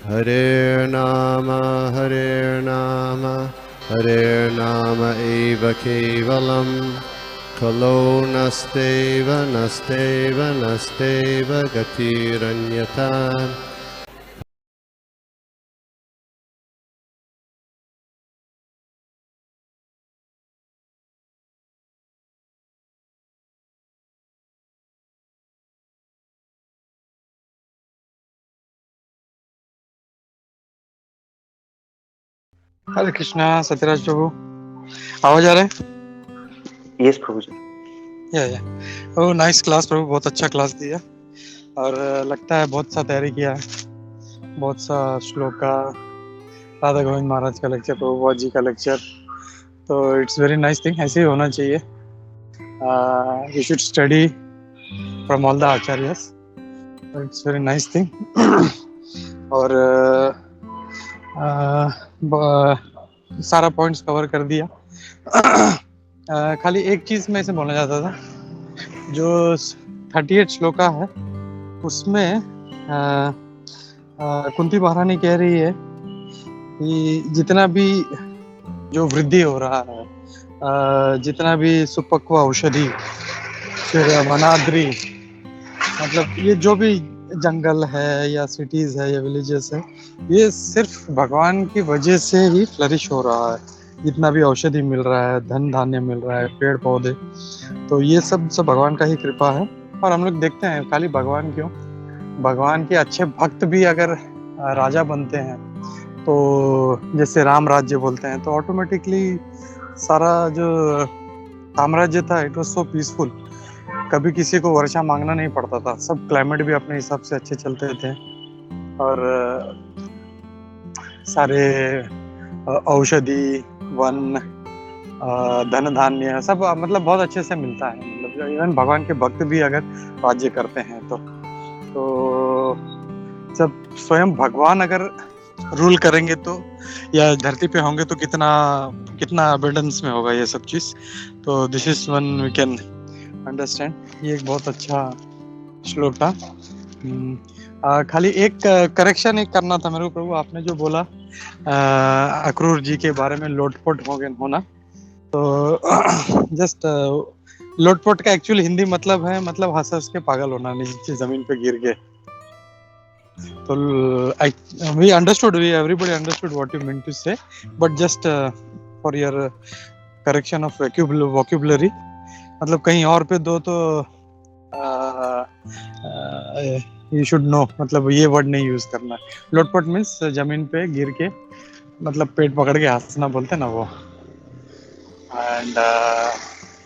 Hare Nama, Hare Nama eva kevalam, Kalo nasteva, nasteva, nasteva gatiranyata. हरे कृष्णा सत्यराज प्रभु, आवाज आ रहा है? Yes प्रभु जी। या ओह नाइस क्लास प्रभु, बहुत अच्छा क्लास दिया और लगता है बहुत सा तैयारी किया है, बहुत सा श्लोक का, राधा गोविंद महाराज का लेक्चर, प्रभुपाद जी का लेक्चर, तो इट्स वेरी नाइस थिंग, ऐसे ही होना चाहिए। You should study from all the acharyas, it's very nice thing. और सारा पॉइंट्स कवर कर दिया। खाली एक चीज मैं इसे बोलना चाहता था, जो 38 श्लोका है उसमें कुंती महारानी कह रही है कि जितना भी जो वृद्धि हो रहा है, जितना भी सुपक्व औषधि, फिर वनाद्री, मतलब ये जो भी जंगल है या सिटीज है या विलेजेस है, ये सिर्फ भगवान की वजह से ही फ्लरिश हो रहा है। जितना भी औषधि मिल रहा है, धन धान्य मिल रहा है, पेड़ पौधे, तो ये सब भगवान का ही कृपा है। और हम लोग देखते हैं खाली भगवान क्यों, भगवान के अच्छे भक्त भी अगर राजा बनते हैं, तो जैसे राम राज्य बोलते हैं, तो ऑटोमेटिकली सारा जो साम्राज्य था इट वाज सो पीसफुल, कभी किसी को वर्षा मांगना नहीं पड़ता था, सब क्लाइमेट भी अपने हिसाब से अच्छे चलते थे और सारे औषधि, वन, धन धान्य सब मतलब बहुत अच्छे से मिलता है। मतलब इवन भगवान के भक्त भी अगर राज्य करते हैं तो जब स्वयं भगवान अगर रूल करेंगे तो, या धरती पे होंगे तो कितना अबंडेंस में होगा ये सब चीज। तो this is one we can understand. ये एक बहुत अच्छा श्लोक था। खाली एक करेक्शन एक करना था मेरे को प्रभु, आपने जो बोला अक्रूर जी के बारे में लोटपोट हो गए होना, तो जस्ट लोटपोट का एक्चुअली हिंदी मतलब है, मतलब हंस हंस के पागल होना, नीचे जमीन पे गिर गए। तो we everybody understood what you meant to say, but just for your correction of vocabulary, मतलब कहीं और पे दो तो you should know, मतलब ये वर्ड नहीं यूज करना। लोटपोट मीन्स जमीन पे गिर के, मतलब पेट पकड़ के हंसना बोलते ना वो। एंड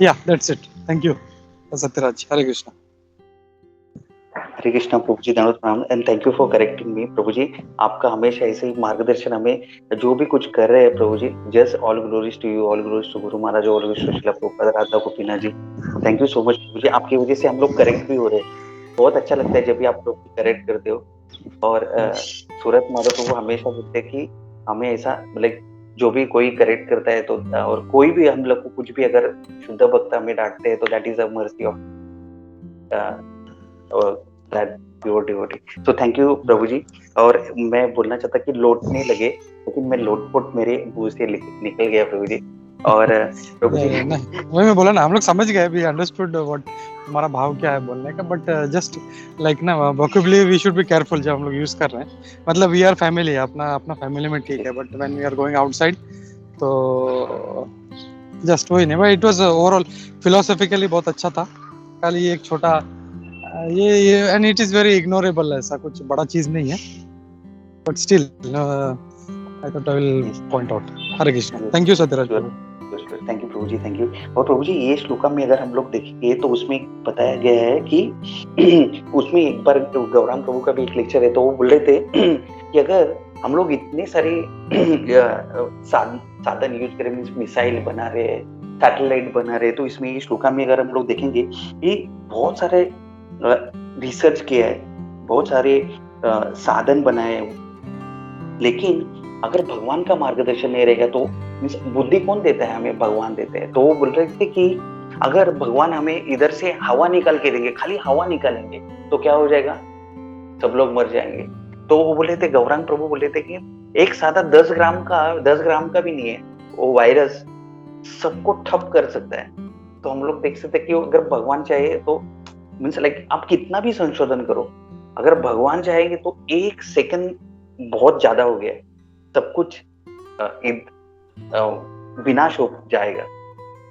या that's it, thank you Satyaraj. Hare Krishna. Hare Krishna प्रभु जी, दंडवत प्रणाम and thank you for correcting me प्रभु जी। आपका हमेशा ऐसे ही मार्गदर्शन, हमें जो भी कुछ कर रहे हैं प्रभु जी, just all glories to you, all glories to गुरु महाराज, all glories to Srila Prabhupada, Radha Gopinath ji. Thank you so much प्रभु जी, आपकी वजह से हम लोग करेक्ट भी हो रहे हैं। बहुत अच्छा लगता है जब भी आप लोग करेक्ट करते हो। और सूरत माधव प्रभु हमेशा बोलते हैं कि हमें ऐसा मतलब जो भी कोई करेक्ट करता है तो, और कोई भी हम लोग को कुछ भी अगर शुद्ध भक्त हमें डांटते हैं तो that is a mercy of that pure devotee. तो थैंक यू प्रभु जी। और मैं बोलना चाहता कि लोटने लगे, लेकिन मैं लोटपोट मेरे मुंह से निकल गया प्रभु जी। और प्रभु जी वही मैं बोला ना, हम लोग समझ गए, वी अंडरस्टूड व्हाट हमारा भाव क्या है बोलने का, बट जस्ट लाइक ना vocabulary we should be careful जब हम लोग यूज कर रहे हैं। मतलब वी आर फैमिली, अपना फैमिली में ठीक है, but when we are going outside तो जस्ट वही नहीं। But it was overall philosophically बहुत अच्छा था। खाली एक छोटा ये and it is very ignorable, ऐसा कुछ बड़ा चीज नहीं है, but still I thought I will point out. Hare Krishna, thank you Satyaraj Prabhu. Thank you Prabhu ji, thank you. और प्रभु जी ये श्लोका में अगर हम लोग देखेंगे तो उसमें बताया गया है कि उसमें एक बार गौरांग प्रभु का भी एक लेक्चर है, तो वो बोल रहे थे कि अगर हम लोग इतने सारे साधन यूज करें, मिसाइल बना रहे हैं, सैटेलाइट बना रहे हैं, तो इसमें ये श्लोका में अगर हम लोग देखेंगे कि बहुत सारे रिसर्च किया है, बहुत सारे साधन बनाए, लेकिन अगर भगवान का मार्गदर्शन नहीं रहेगा तो बुद्धि कौन देता है? हमें भगवान देते हैं। तो वो बोल रहे थे कि अगर भगवान हमें इधर से हवा निकाल के देंगे, खाली हवा निकालेंगे, तो क्या हो जाएगा? सब लोग मर जाएंगे। तो वो बोले थे, गौरांग प्रभु बोले थे कि एक सादा 10 ग्राम का भी नहीं है, वो वायरस सबको ठप कर सकता है। तो हम लोग देख सकते हैं कि अगर भगवान चाहे तो मीन्स लाइक आप कितना भी संशोधन करो, अगर भगवान चाहेंगे तो 1 सेकंड बहुत ज्यादा हो गया है, सब कुछ विनाश हो जाएगा।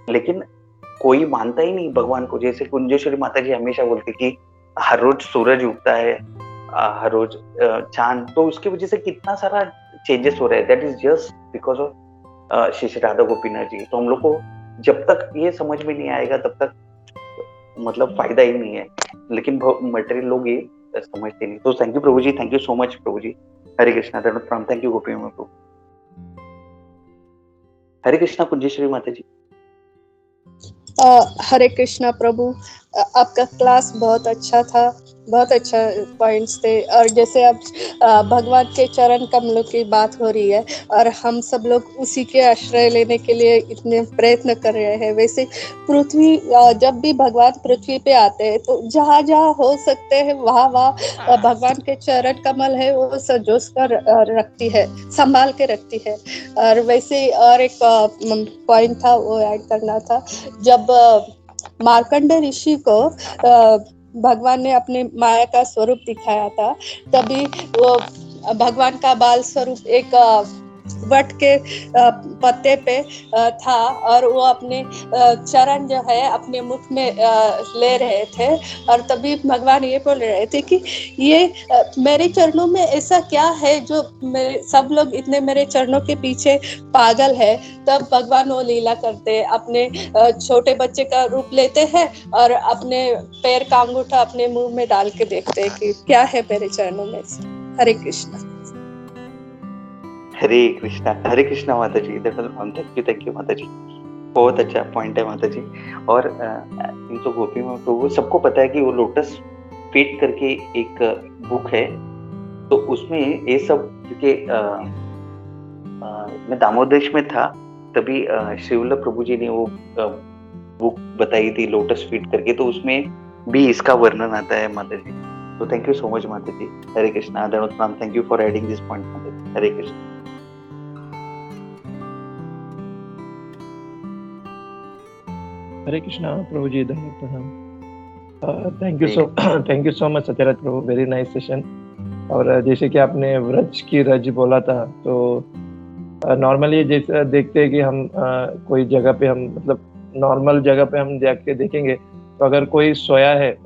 लेकिन कोई मानता ही नहीं भगवान को। जैसे कुंजेश्वरी माता जी हमेशा बोलती कि हर रोज सूरज उगता है, हर रोज चांद, तो उसकी वजह से कितना सारा चेंजेस हो रहा है। That is just because of Shri Shri Radha Gopinath ji. तो हम लोग को जब तक ये समझ में नहीं आएगा तब तक मतलब फायदा ही नहीं है। लेकिन मटेरियल लोग ये समझते नहीं। तो thank you Prabhu ji, thank you so much प्रभु जी। हरे कृष्णा, दंडवत प्रणाम। थैंक यू गोपी प्रभु। हरे कृष्णा कुंजेश्वरी माता जी। हरे कृष्णा प्रभु, आपका क्लास बहुत अच्छा था, बहुत अच्छा पॉइंट्स थे। और जैसे अब भगवान के चरण कमलों की बात हो रही है और हम सब लोग उसी के आश्रय लेने के लिए इतने प्रयत्न कर रहे हैं। वैसे पृथ्वी, जब भी भगवान पृथ्वी पे आते हैं तो जहाँ जहाँ हो सकते हैं वहाँ वहाँ भगवान के चरण कमल है वो सजोस कर रखती है, संभाल के रखती है। और वैसे और एक पॉइंट था वो ऐड करना था। जब मार्कंडे ऋषि को भगवान ने अपने माया का स्वरूप दिखाया था, तभी वो भगवान का बाल स्वरूप एक वट के पत्ते पे था और वो अपने चरण जो है अपने मुख में ले रहे थे। और तभी भगवान ये बोल रहे थे कि ये मेरे चरणों में ऐसा क्या है जो सब लोग इतने मेरे चरणों के पीछे पागल है। तब भगवान वो लीला करते, अपने छोटे बच्चे का रूप लेते हैं और अपने पैर का अंगूठा अपने मुंह में डाल के देखते हैं कि क्या है मेरे चरणों में। हरे कृष्णा। हरे कृष्णा माता जी। थैंक यू माता जी, बहुत अच्छा पॉइंट है माता जी। और इन तो गोपी में तो सबको पता है कि वो लोटस फीट करके एक बुक है, तो उसमें ये सब, क्योंकि मैं दामोदेश में था तभी श्रीवल्लभ प्रभु जी ने वो बुक बताई थी लोटस फीट करके, तो उसमें भी इसका वर्णन आता है माता जी। तो थैंक यू सो मच माता जी। हरे कृष्णा, दंडवत प्रणाम। Thank you for adding this point माता जी। हरे कृष्णा। हरे कृष्णा प्रभु जी, धन्यवाद प्रणाम। Thank you so much Satyaraj Prabhu, very nice session. और जैसे कि आपने व्रज की रज बोला था, तो नॉर्मली जैसे देखते हैं कि हम कोई जगह पे हम मतलब नॉर्मल जगह पे हम जाके देखेंगे तो अगर कोई सोया है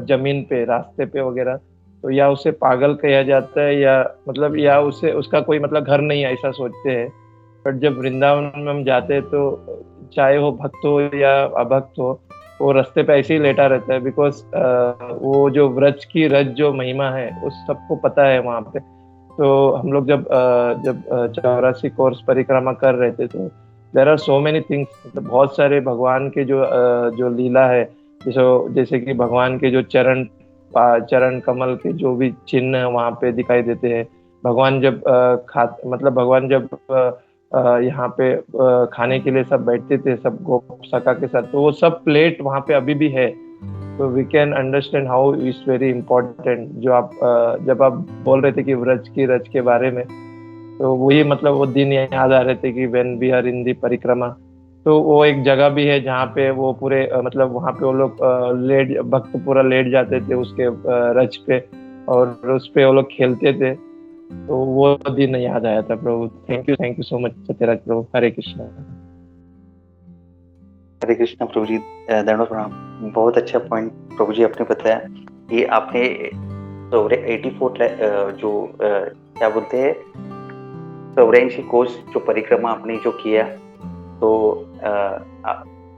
जमीन पे रास्ते पे वगैरह, तो या उसे पागल कहा जाता है या मतलब या उसे उसका कोई मतलब घर नहीं है ऐसा सोचते हैं। बट जब वृंदावन में हम जाते हैं तो चाहे वो भक्त हो या अभक्त हो, वो रास्ते पे ऐसे ही लेटा रहता है। बिकॉज वो जो व्रज की रज जो महिमा है उस सबको पता है वहाँ पे। तो हम लोग जब 84 कोर्स परिक्रमा कर रहे थे तो there are so many things, मतलब बहुत सारे भगवान के जो लीला है, जैसे कि भगवान के जो चरण कमल के जो भी चिन्ह वहाँ पे दिखाई देते हैं। भगवान जब भगवान जब यहाँ पे खाने के लिए सब बैठते थे सब गोप सखा के साथ, तो वो सब प्लेट वहाँ पे अभी भी है। तो we can understand how it's very important. जो आप जब आप बोल रहे थे कि व्रज की रज के बारे में, तो वही मतलब वो दिन याद आ रहे थे कि व्हेन वी आर इन दी परिक्रमा, तो वो एक जगह भी है जहाँ पे वो पूरे मतलब वहाँ पे वो लोग भक्त पूरा लेट जाते थे उसके रज पे और उस पे वो लोग खेलते थे। तो वो दिन याद आया था प्रभु। Thank you so much Satyaraj प्रभु। हरे कृष्णा। हरे कृष्णा प्रभु जी, दंडवत प्रणाम। बहुत अच्छा पॉइंट प्रभु जी आपने बताया। ये आपने 84 जो क्या बोलते हैं 84 कोस जो परिक्रमा आपने जो किया, तो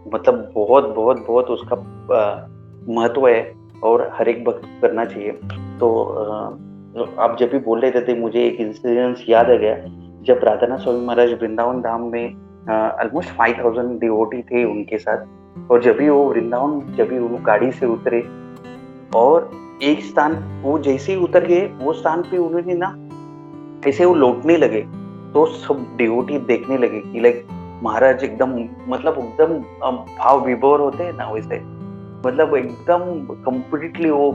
मतलब बहुत बहुत बहुत उसका महत्व है और हर एक भक्त करना चाहिए। तो आप जब भी बोल रहे थे मुझे एक इंसिडेंस याद आ गया। जब राधानाथ स्वामी महाराज वृंदावन धाम में ऑलमोस्ट 5000 डिवोटी थे उनके साथ, और जब भी वो वृंदावन जब भी वो गाड़ी से उतरे और एक स्थान वो जैसे ही उतर गए वो स्थान पे उन्होंने ना ऐसे वो लौटने लगे, तो सब डिवोटी देखने लगे कि लाइक महाराज एकदम मतलब एकदम भाव विभोर होते हैं ना वैसे, मतलब एकदम कंप्लीटली वो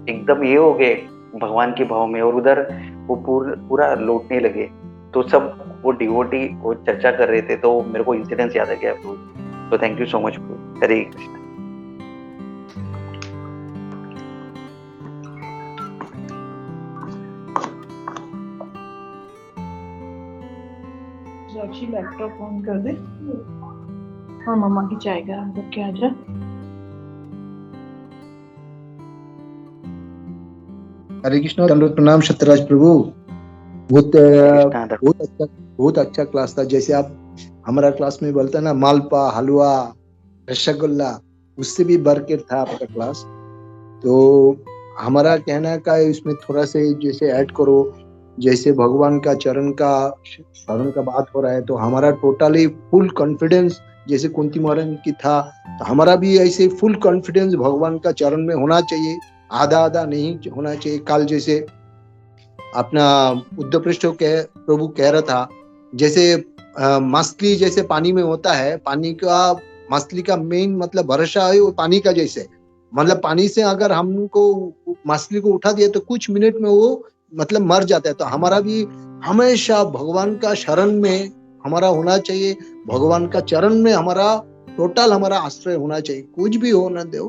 एकदम ये हो गए भगवान के भाव में, और उधर वो पूरा लौटने लगे। तो सब वो डिवोटी वो चर्चा कर रहे थे, तो मेरे को इंसिडेंस याद आ गया प्रभु। तो thank you so much Prabhu. Hare Krishna. Sakshi laptop on कर दे और मम्मा की चाय गरम करके आ जा। हरे कृष्णा, दंडवत प्रणाम सत्यराज प्रभु। बहुत अच्छा क्लास था। जैसे आप हमारा क्लास में बोलते हैं ना, मालपा, हलवा, रसगुल्ला, उससे भी बढ़ के था आपका क्लास। तो हमारा कहना का इसमें थोड़ा से जैसे ऐड करो, जैसे भगवान का चरण का बात हो रहा है, तो हमारा टोटली फुल कॉन्फिडेंस जैसे कुंती महाराज की था, तो हमारा भी ऐसे फुल कॉन्फिडेंस भगवान का चरण में होना चाहिए, आधा नहीं होना चाहिए। कल जैसे अपना उद्धव पृष्ठ प्रभु कह रहा था, जैसे मछली जैसे पानी में होता है, पानी का मछली का मेन मतलब भरोसा है वो पानी का जैसे, मतलब पानी से अगर हमको मछली को उठा दिया तो कुछ मिनट में वो मतलब मर जाता है। तो हमारा भी हमेशा भगवान का शरण में हमारा होना चाहिए, भगवान का चरण में हमारा टोटल हमारा आश्रय होना चाहिए। कुछ भी हो ना दो,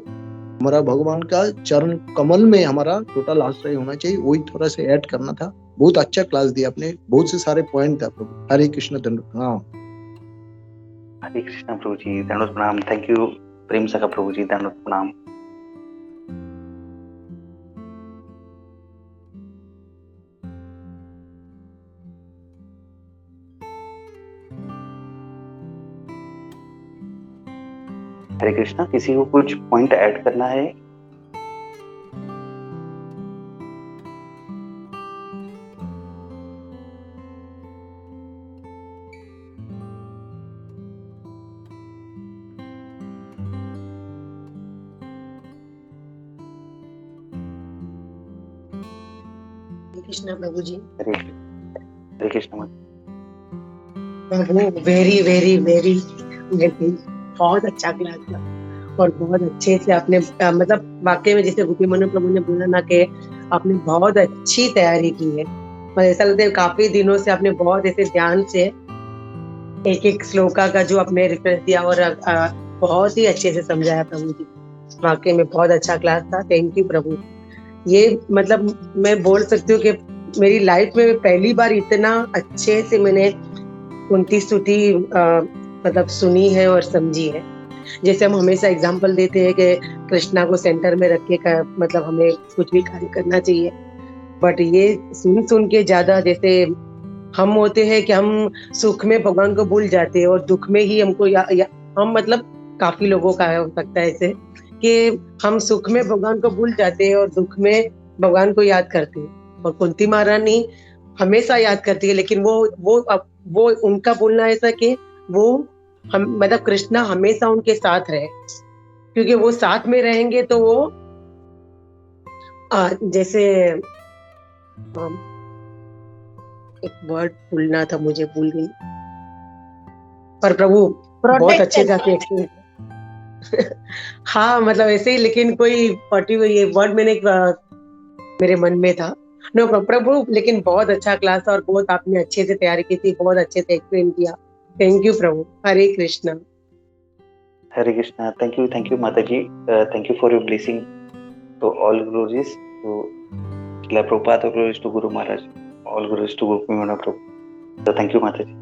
हमारा भगवान का चरण कमल में हमारा टोटल आश्रय होना चाहिए। वही थोड़ा सा ऐड करना था। बहुत अच्छा क्लास दिया आपने, बहुत से सारे पॉइंट था प्रभु। हरे कृष्ण दंडवत प्रणाम। हरे कृष्ण प्रभु जी, दंडवत प्रणाम। थैंक यू प्रेम सखा प्रभु जी, दंडवत प्रणाम। हरे कृष्णा, किसी को कुछ पॉइंट ऐड करना है? कृष्णा प्रभु जी। हरे कृष्ण प्रभु, वेरी वेरी वेरी बहुत अच्छा क्लास था और बहुत अच्छे से आपने मतलब वाकई में जैसे गोपी मनु प्रभु ने बोला ना कि आपने बहुत अच्छी तैयारी की है। और ऐसा लगता है काफी दिनों से आपने बहुत ऐसे ध्यान से एक एक श्लोका का जो आपने रेफरेंस दिया और बहुत ही अच्छे से समझाया प्रभु जी। वाकई में बहुत अच्छा क्लास था। थैंक यू प्रभु। ये मतलब मैं बोल सकती हूँ कि मेरी लाइफ में पहली बार इतना अच्छे से मैंने कुंती स्तुति मतलब सुनी है और समझी है। जैसे हम हमेशा एग्जाम्पल देते हैं कि कृष्णा को सेंटर में रख के मतलब हमें कुछ भी कार्य करना चाहिए, बट ये सुन के ज्यादा जैसे हम होते हैं कि हम सुख में भगवान को भूल जाते हैं और दुख में ही हमको हम मतलब काफी लोगों का हो सकता है ऐसे कि हम सुख में भगवान को भूल जाते हैं और दुख में भगवान को याद करते हैं। और कुंती महारानी हमेशा याद करती है, लेकिन वो उनका बोलना ऐसा कि वो हम मतलब कृष्णा हमेशा उनके साथ रहे, क्योंकि वो साथ में रहेंगे तो वो जैसे एक वर्ड भूलना था मुझे, भूल गई, पर प्रभु बहुत अच्छे जाके एक्सप्लेन हाँ मतलब ऐसे ही, लेकिन कोई पर्टिकुलर ये वर्ड मेरे मन में था। नो प्रभु, लेकिन बहुत अच्छा क्लास था और बहुत आपने अच्छे से तैयारी की थी, बहुत अच्छे से एक्सप्लेन किया। थैंक यू प्रभु। हरे कृष्णा। हरे कृष्णा। थैंक यू माता जी। Thank you for your blessing. तो all glories to Srila Prabhupada, all glories to गुरु महाराज, all glories to Gopi Manu प्रभु। तो थैंक यू माता जी।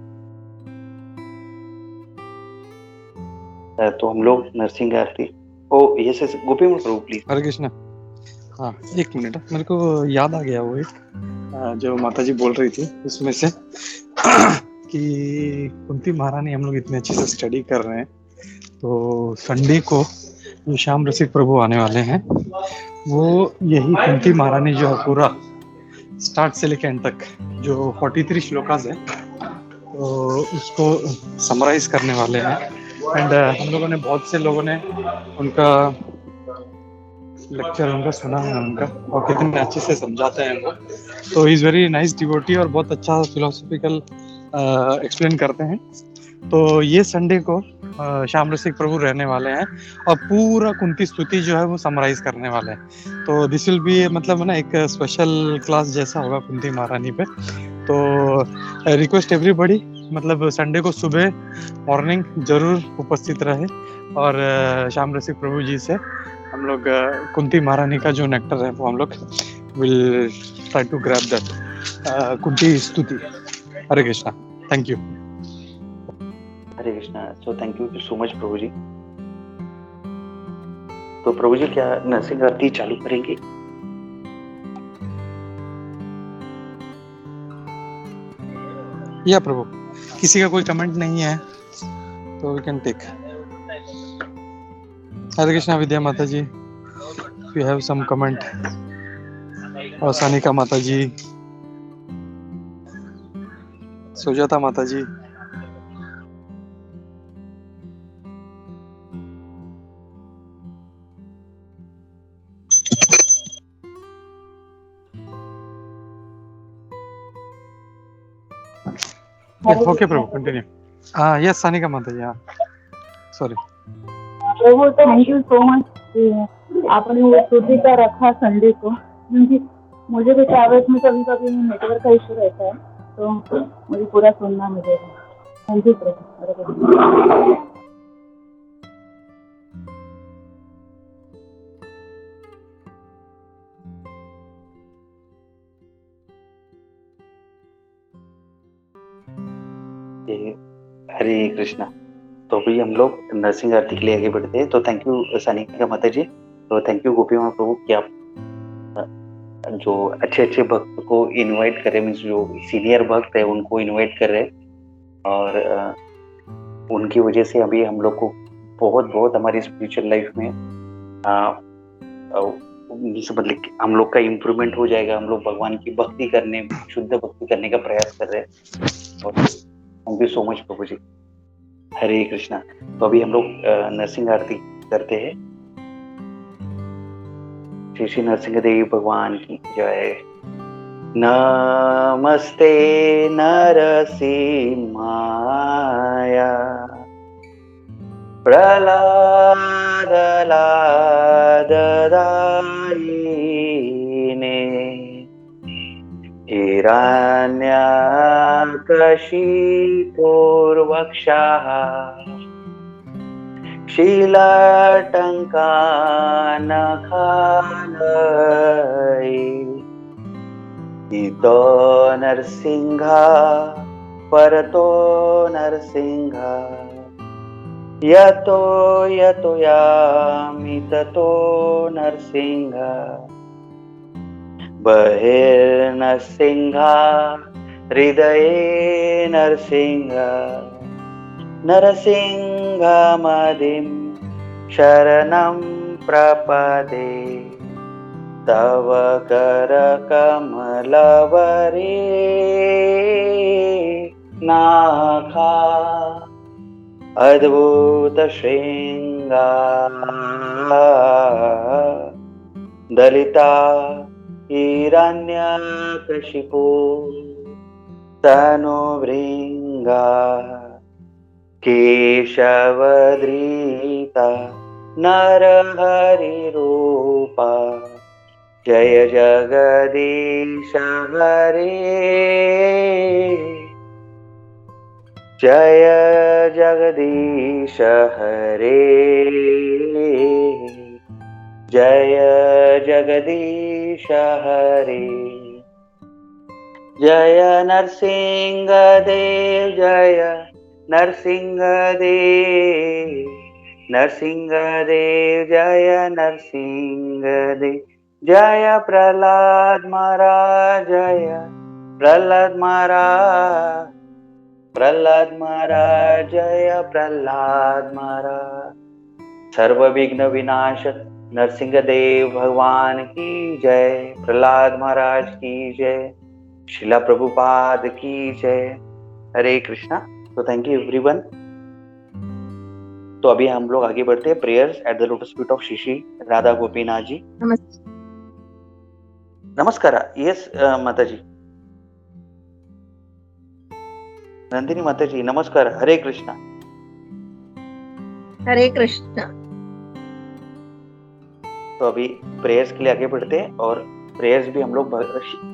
तो हम लोग नरसिंह आरती। ओ यस गोपी मनु प्रभु प्लीज। हरे कृष्णा। हाँ एक मिनट, मेरे को याद आ गया वो एक जो माता जी बोल रही थी उसमें से कि कुंती महारानी हम लोग इतने अच्छे से स्टडी कर रहे हैं, तो संडे को जो श्याम रसिक प्रभु आने वाले हैं, वो यही कुंती महारानी जो है पूरा स्टार्ट से लेकर एंड तक जो 43 श्लोकास है, तो उसको समराइज करने वाले हैं। एंड हम लोगों ने बहुत से लोगों ने उनका लेक्चर उनका सुना है उनका, और कितने अच्छे से समझाते हैं वो। तो इज़ वेरी नाइस डिवोटी और बहुत अच्छा फिलोसॉफिकल एक्सप्लेन करते हैं। तो ये संडे को श्याम रसिक प्रभु रहने वाले हैं और पूरा कुंती स्तुति जो है वो समराइज करने वाले हैं। तो दिस विल बी मतलब ना एक स्पेशल क्लास जैसा होगा कुंती महारानी पे। तो रिक्वेस्ट एवरीबॉडी मतलब संडे को सुबह मॉर्निंग जरूर उपस्थित रहे और श्याम रसिक प्रभु जी से हम लोग कुंती महारानी का जो नेक्टर है वो हम लोग will try to grab that Kunti स्तुति। Hare Krishna, thank you. Hare Krishna. So thank you so much प्रभु जी। तो प्रभु जी क्या नरसिंह आरती चालू करेंगे? या प्रभु, किसी का कोई कमेंट नहीं है तो we can take. Hare Krishna Vidya माता जी, वी हैव सम कमेंट। और सानिका माता जी, सुजाता माता जी, ओके प्रभु कंटिन्यू। यस सानिका माता जी, सॉरी प्रभु, थैंक यू सो मच आपने वो स्तुति का रखा संडे को, क्योंकि मुझे भी ट्रैवल्स में कभी कभी नेटवर्क का इशू रहता है तो मुझे पूरा सुनना मिलेगा। थैंक यू प्रभु। हरे कृष्णा। तो अभी हम लोग नरसिंह आरती के लिए आगे बढ़ते हैं। तो थैंक यू सानिका माता जी, तो थैंक यू गोपी माँ प्रभु कि आप जो अच्छे अच्छे भक्त को इनवाइट कर रहे, मीन्स जो सीनियर भक्त है उनको इनवाइट कर रहे और उनकी वजह से अभी हम लोग को बहुत बहुत हमारी स्पिरिचुअल लाइफ में मतलब हम लोग का इम्प्रूवमेंट हो जाएगा। हम लोग भगवान की भक्ति करने, शुद्ध भक्ति करने का प्रयास कर रहे हैं और थैंक यू सो मच प्रभु जी। हरे कृष्णा। तो अभी हम लोग नरसिंह आरती करते हैं। श्री श्री नरसिंह देव भगवान की जय। नमस्ते नरसिंहाया प्रहलाद लाददायिने हिरण्यकशिपूर्वक्षः शीलटङ्कानखालये इतो नरसिंह परतो नरसिंह यतो यतो यामि ततो नरसिंह बहिर्नरसिंह हृदये नरसिंह नरसिंहमदिं शरणं प्रपदे तव करकमलवरे नाखा अद्भुत श्रृंगार दलिता हिरण्यकशिपु तनुभृंगा केशवधृता नरहरिरूपा जय जगदीश हरे जय जगदीश हरे जय जगदीश हरे जय नरसिंह देव जय नरसिंह देव नरसिंह देव जय नरसिंह देव जय प्रहलाद महाराज जय प्रहलाद महाराज प्रहलाद महाराज जय प्रहलाद महाराज सर्व विघ्न विनाशक नरसिंह देव भगवान की जय प्रहलाद महाराज की जय शिला प्रभुपाद की जय। हरे कृष्णा। तो थैंक यू एवरीवन। तो अभी हम लोग आगे बढ़ते हैं। Prayers at the lotus feet of Shri Shri Radha Gopinath ji. नमस्कार। यस माता जी। नंदिनी माता जी नमस्कार, हरे कृष्णा। हरे कृष्णा। तो अभी प्रेयर्स के लिए आगे बढ़ते हैं और प्रेयर्स भी हम लोग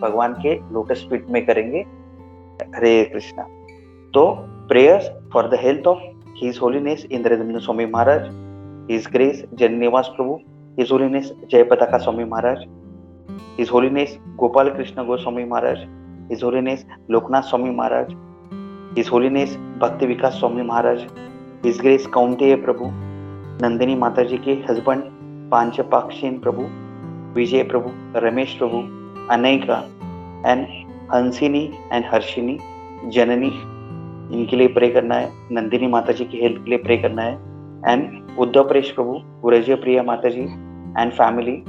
भगवान के लोटस फीट में करेंगे। हरे कृष्णा। तो prayers for the health of his holiness Indradyumna Swami Maharaj, his grace Jananivas प्रभु, his holiness Jayapataka Swami Maharaj, his holiness Gopal Krishna Goswami Maharaj, his holiness Lokanath Swami Maharaj, his holiness Bhakti Vikas Swami Maharaj, his grace Kaunteya प्रभु, नंदिनी माता जी के हस्बैंड पांचपाक्षीन प्रभु, विजय प्रभु, रमेश प्रभु, अनेका एंड हंसिनी एंड हर्षिनी, जननी, इनके लिए प्रे करना है। नंदिनी माता जी की हेल्थ के लिए प्रे करना है। एंड उद्धव प्रेश प्रभु, गुरजय प्रिया माता जी एंड फैमिली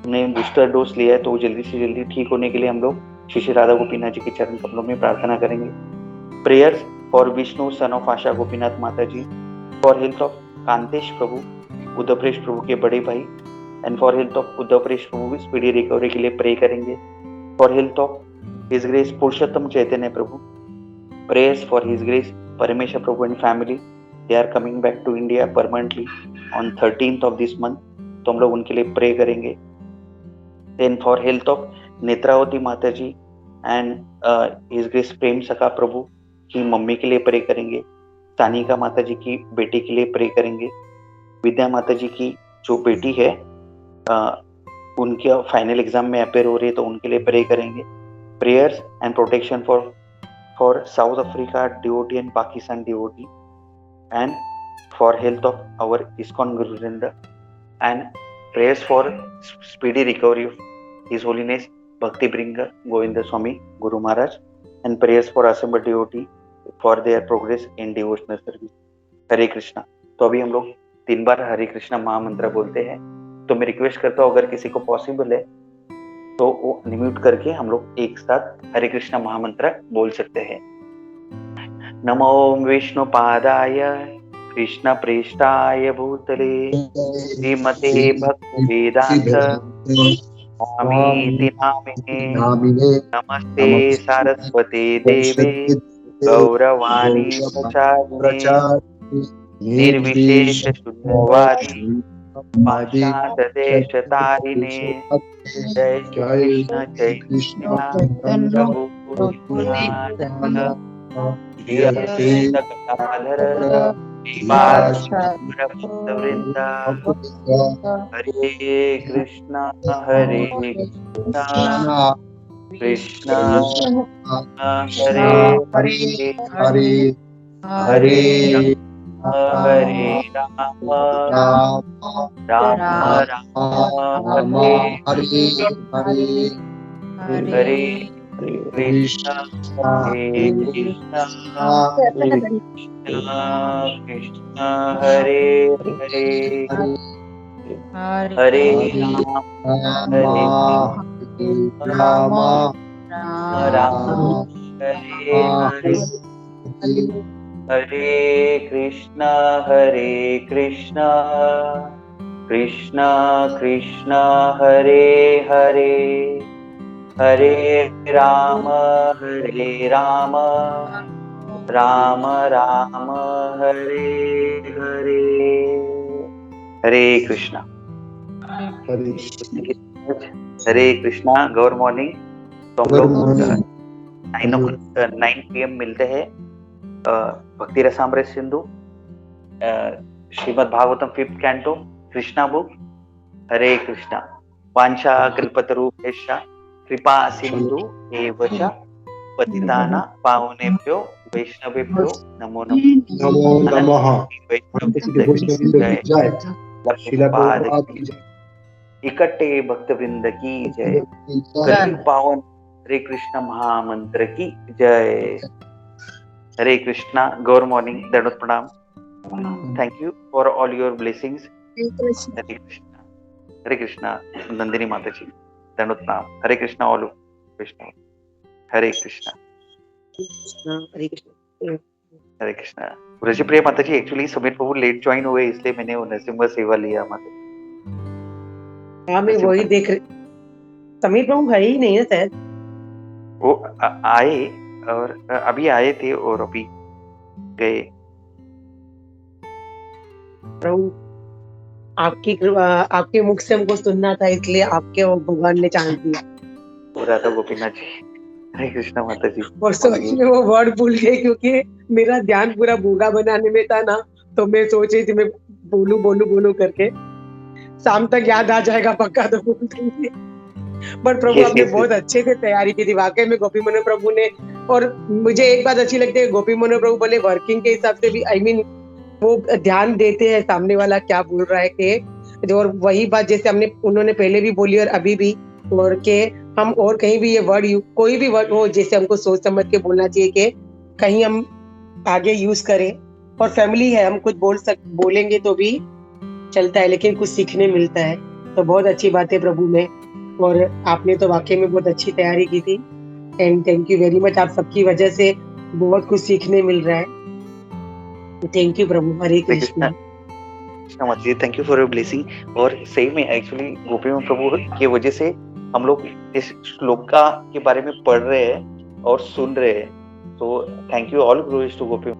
ने बूस्टर डोज लिया है तो जल्दी से जल्दी ठीक होने के लिए हम लोग श्री श्री राधा गोपीनाथ जी के चरण कमलों में प्रार्थना करेंगे। Prayers for Vishnu son of Asha Gopinath माता जी, फॉर हेल्थ ऑफ कांतेश प्रभु, उद्धव प्रेश प्रभु के बड़े भाई, and for health of Uddhav Presh प्रभु स्पीडी रिकवरी के लिए प्रे करेंगे। For health of his grace Purushottam Chaitanya प्रभु, prayers for his grace Parameshwar प्रभु and family, they are coming back to India permanently on 13th of this month, तो हम लोग उनके लिए प्रे करेंगे। Then for health of Netravati Mata ji and his grace Prem Sakha Prabhu की mummy के लिए प्रे करेंगे। सानिका माता जी की बेटी के लिए प्रे करेंगे। विद्या माता जी की जो बेटी है उनके फाइनल एग्जाम में अपेयर हो रही है तो उनके लिए प्रे करेंगे। Prayers and protection for South Africa devotee and Pakistan devotee, and for health of our ISKCON गुरुवृंद, and prayers for speedy recovery of his holiness Bhakti Bhringa Govinda Swami गुरु महाराज, and prayers for assemble devotee for their progress in devotional service. Hare Krishna. तो अभी हम लोग 3 बार हरे कृष्णा महामंत्र बोलते हैं। तो मैं रिक्वेस्ट करता हूँ अगर किसी को पॉसिबल है तो वो अनम्यूट करके हम लोग एक साथ हरे कृष्णा महामंत्र बोल सकते हैं। नमो विष्णु पादाय कृष्ण प्रेष्ठाय भूतले श्रीमते भक्ति वेदांत स्वामी नामिने नमस्ते सरस्वती देवे गौरवाणी प्रचारिणे निर्विशेष शून्यवादी पाषाण देश तारिणे जय कृष्ण प्रभु वृंदा। हरे कृष्णा कृष्णा हरे हरे हरे हरे राम राम राम हरे हरे कृष्णा कृष्णा हरे हरे हरे राम राम हरे हरे हरे कृष्णा कृष्णा कृष्णा हरे हरे हरे राम राम राम हरे हरे। हरे कृष्णा। हरे कृष्णा। Good morning. तो हम लोग 9 PM मिलते हैं Bhakti Rasamrita Sindhu Shrimad Bhagavatam 5th canto Krishna book. हरे कृष्णा। वांछा कल्पतरुभ्यश्च कृपा सिंधु एव च पतितानां पावनेभ्यो वैष्णवेभ्यो नमो नमः। इकट्ठे भक्तवृंद की जय। कलियुग पावन हरे कृष्ण महामंत्र की जय। हरे कृष्णा। Good morning. दंडवत प्रणाम। Thank you for all your blessings. Hare Krishna. Hare Krishna. Nandini माता जी दंडवत प्रणाम। हरे कृष्णा ऑल कृष्ण। हरे कृष्णा। हरे कृष्ण। हरे कृष्णा। ब्रज प्रिया माता जी एक्चुअली समीर प्रभु लेट ज्वाइन हुए इसलिए मैंने वो नरसिम्हा सेवा लिया माता। हाँ मैं वही देख रही। समीर प्रभु है ही नहीं है शायद। वो आए और अभी आए थे और अभी गए। प्रभु आपके मुख से हमको सुनना था, इसलिए आपके भगवान ने चांस दिया। पूरा था गोपीनाथ जी। हरे कृष्णा माता जी। और सोच में वो वर्ड भूल गए, क्योंकि मेरा ध्यान पूरा भोगा बनाने में था ना, तो मैं सोच रही थी मैं बोलू करके, शाम तक याद आ जाएगा पक्का तो बोल दूंगी। पर प्रभु आपने बहुत अच्छे से तैयारी की थी वाकई में गोपी मनोहर प्रभु ने। और मुझे एक बात अच्छी लगती है, गोपी मनोहर प्रभु बोले वर्किंग के हिसाब से भी, आई मीन वो ध्यान देते हैं सामने वाला क्या बोल रहा है के, और वही बात जैसे उन्होंने पहले भी बोली और अभी भी, और के हम और कहीं भी ये वर्ड कोई भी वर्ड हो जैसे हमको सोच समझ के बोलना चाहिए कि कहीं हम आगे यूज करें। और फैमिली है, हम कुछ बोलेंगे तो भी चलता है, लेकिन कुछ सीखने मिलता है, तो बहुत अच्छी बात है प्रभु में। और आपने तो वाकई में बहुत अच्छी तैयारी की थी, and thank you very much. आप सबकी वजह से बहुत कुछ सीखने मिल रहा है। थैंक यू प्रभु। Hare Krishna. Thank you for your blessing. और सही में एक्चुअली गोपी में प्रभु की वजह से हम लोग इस श्लोक के बारे में पढ़ रहे हैं और सुन रहे हैं। तो thank you, all glories to Gopi.